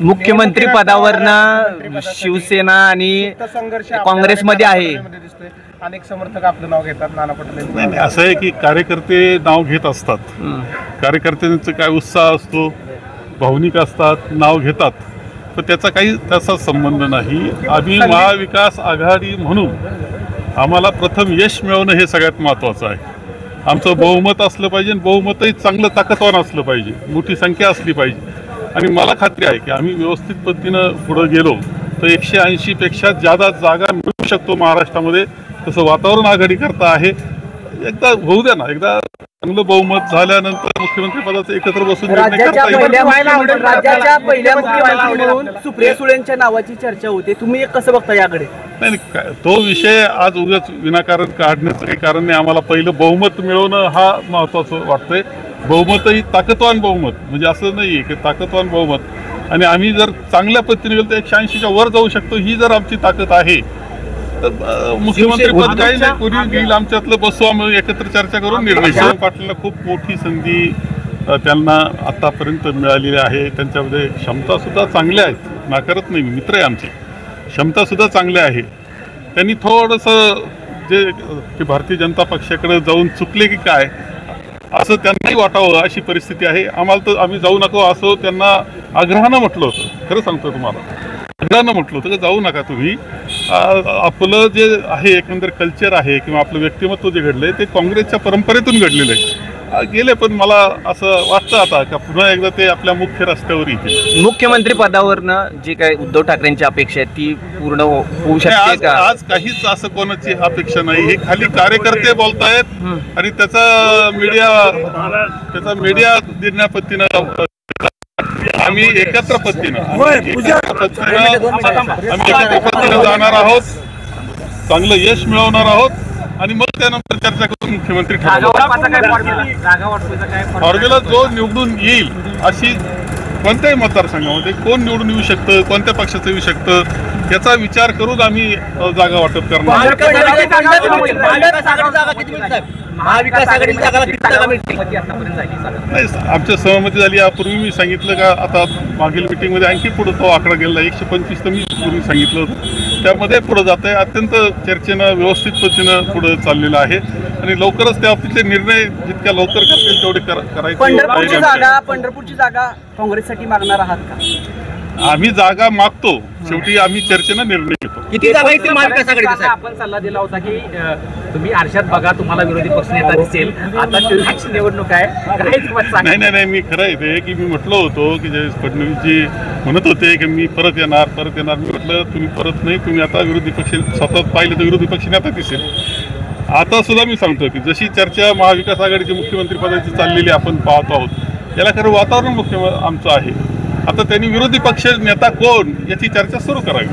मुख्यमंत्री पदावरनं शिवसेना आणि काँग्रेसमध्ये आहे. अनेक समर्थक आपलं नाव घेतात. नाना पटोले नाही, असं आहे की कार्यकर्ते नाव घेत असतात. कार्यकर्त्यांचा काय उत्साह असतो, भावनिक असतात, नाव घेतात, पण त्याचा काही तसा संबंध नाही. आम्ही महाविकास आघाडी म्हणून आम्हाला प्रथम यश मिळवणं हे सगळ्यात महत्त्वाचं आहे. आमचं बहुमत असलं पाहिजे, बहुमतही चांगलं ताकदवान असलं पाहिजे, मोठी संख्या असली पाहिजे. आणि मला खात्री आहे की आम्ही व्यवस्थित पद्धतीनं पुढं गेलो तर 180 पेक्षा जादा जागा मिळू शकतो महाराष्ट्रामध्ये. तसं वातावरण आघाडी करता आहे. एकदा होऊ द्या ना, एकदा चांगलं बहुमत झाल्यानंतर मुख्यमंत्री पदाचं एकत्र बसून राज्याच्या पहिल्या मुख्यमंत्री म्हणून सुप्रिया सुळेंच्या नावाची चर्चा होते. तुम्ही कसं बघता याकडे? नाही, तो विषय आज उगाच विनाकारण काढण्याचं काही कारण नाही. आम्हाला पहिलं बहुमत मिळवणं हा महत्त्वाचं वाटतंय. बहुमतही ताकदवान बहुमत, म्हणजे असं नाही आहे की ताकदवान बहुमत. आणि आम्ही जर चांगल्या पद्धतीने गेलो तर 180च्या वर जाऊ शकतो. ही जर आमची ताकद आहे तर मुख्यमंत्री पद काही नाही, कोणी घेईल आमच्यातलं, बसू आम्ही एकत्र चर्चा करून निर्णय. शरद पाटलांना खूप मोठी संधी त्यांना आतापर्यंत मिळालेली आहे. त्यांच्यामध्ये क्षमतासुद्धा चांगल्या आहेत, नाकारत नाही, मित्र आहे आमचे, क्षमतासुद्धा चांगल्या आहे. त्यांनी थोडंसं जे भारतीय जनता पक्षाकडे जाऊन चुकले की काय असं त्यांनाही वाटावं अशी परिस्थिती आहे. आम्हाला तर आम्ही जाऊ नको असं त्यांना आग्रहानं म्हटलं होतं. खरं सांगतो तुम्हाला, आग्रहानं म्हटलं होतं की जाऊ नका तुम्ही. आपलं जे आहे एकंदर कल्चर आहे किंवा आपलं व्यक्तिमत्व जे घडलं आहे ते काँग्रेसच्या परंपरेतून घडलेलं आहे. गेले, पण मला असं वाटतं आता का पुन्हा एकदा ते आपल्या मुख्य रस्त्यावर येतील. मुख्यमंत्री पदावरनं जे काही उद्धव ठाकरेंची अपेक्षा आहे ती पूर्ण होऊ शकते का? आज काहीच असं कोणाची अपेक्षा नाही. हे खाली कार्यकर्ते बोलतायत आणि त्याचा मीडिया देण्या पद्धतीनं आम्ही एकत्र पद्धतीनं जाणार आहोत, चांगलं यश मिळवणार आहोत आणि मग त्यानंतर चर्चा करून मुख्यमंत्री फॉर्म्युला जो निवडून येईल अशी कोणत्याही मतदारसंघामध्ये कोण निवडून येऊ शकतं, कोणत्या पक्षाचं येऊ शकतं याचा विचार करून आम्ही जागा वाटप करणार. नाही, आमच्या सहमती झाली. यापूर्वी मी सांगितलं का आता मागील मिटिंगमध्ये आणखी पुढे तो आकडा गेला 125 तर मी पूर्वी सांगितलं होतं. त्यामध्ये पुढे जात आहे. अत्यंत चर्चेनं व्यवस्थित पद्धतीनं पुढे चाललेलं आहे आणि लवकरच त्या बाबतीतले निर्णय जितक्या लवकर करतील तेवढे करायचे. पंढरपूरची जागा काँग्रेससाठी मागणार आहात का? आम्ही जागा मागतो, शेवटी आम्ही चर्चेनं निर्णय घेतो. किती जागा येतील महाविकास आघाडीचा? आपण सल्ला दिला होता की तुम्ही आरशात बघा, तुम्हाला विरोधी पक्षनेता दिसेल. आता चुनावची निवडणूक आहे. नाही, मी खरं आहे ते की मी म्हटलं होतो की जयेश फडणवीसजी म्हणत होते की मी परत येणार. मी म्हटलं तुम्ही परत नाही, तुम्ही आता विरोधी पक्ष सतत पाहिलं तर विरोधी पक्षनेता दिसेल. आता सुद्धा मी सांगतो की जशी चर्चा महाविकास आघाडीची मुख्यमंत्री पदाची चाललेली आपण पाहतो आहोत, याला खरं वातावरण आमचं आहे. आता त्यांनी विरोधी पक्ष नेता कोण याची चर्चा सुरू करावी.